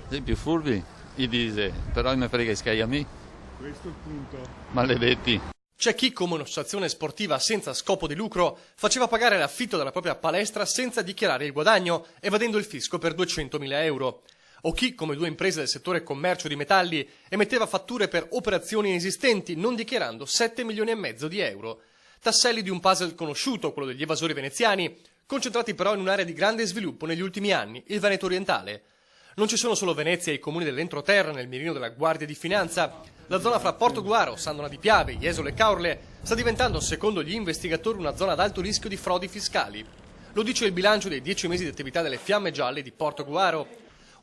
I più furbi, i Dise, però mi frega i a me. Questo è il punto. Maledetti. C'è chi, come un'associazione sportiva senza scopo di lucro, faceva pagare l'affitto della propria palestra senza dichiarare il guadagno, evadendo il fisco per 200.000 euro. O chi, come due imprese del settore commercio di metalli, emetteva fatture per operazioni inesistenti, non dichiarando 7,5 milioni di euro. Tasselli di un puzzle conosciuto, quello degli evasori veneziani, concentrati però in un'area di grande sviluppo negli ultimi anni, il Veneto orientale. Non ci sono solo Venezia e i comuni dell'entroterra nel mirino della Guardia di Finanza. La zona fra Portogruaro, Sandona di Piave, Jesolo e Caorle sta diventando, secondo gli investigatori, una zona ad alto rischio di frodi fiscali. Lo dice il bilancio dei 10 mesi di attività delle Fiamme Gialle di Portogruaro.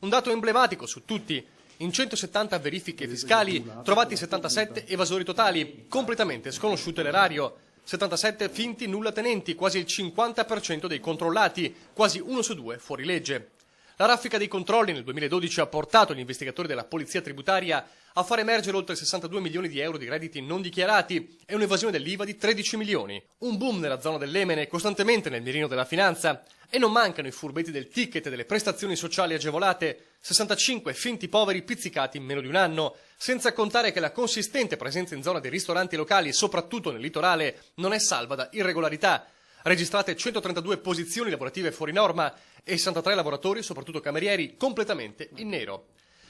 Un dato emblematico su tutti. In 170 verifiche fiscali trovati 77 evasori totali, completamente sconosciuto l'erario. 77 finti nullatenenti, quasi il 50% dei controllati, quasi 1 su 2 fuori legge. La raffica dei controlli nel 2012 ha portato gli investigatori della Polizia Tributaria a far emergere oltre 62 milioni di euro di redditi non dichiarati e un'evasione dell'IVA di 13 milioni. Un boom nella zona dell'Emene, costantemente nel mirino della finanza. E non mancano i furbetti del ticket e delle prestazioni sociali agevolate, 65 finti poveri pizzicati in meno di un anno, senza contare che la consistente presenza in zona dei ristoranti locali, soprattutto nel litorale, non è salva da irregolarità. Registrate 132 posizioni lavorative fuori norma e 63 lavoratori, soprattutto camerieri, completamente in nero.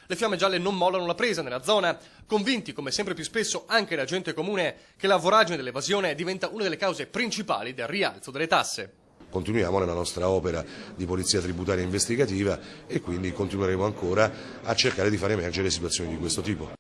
Le Fiamme Gialle non mollano la presa nella zona, convinti, come sempre più spesso anche la gente comune, che la voragine dell'evasione diventa una delle cause principali del rialzo delle tasse. Continuiamo nella nostra opera di polizia tributaria investigativa e quindi continueremo ancora a cercare di far emergere situazioni di questo tipo.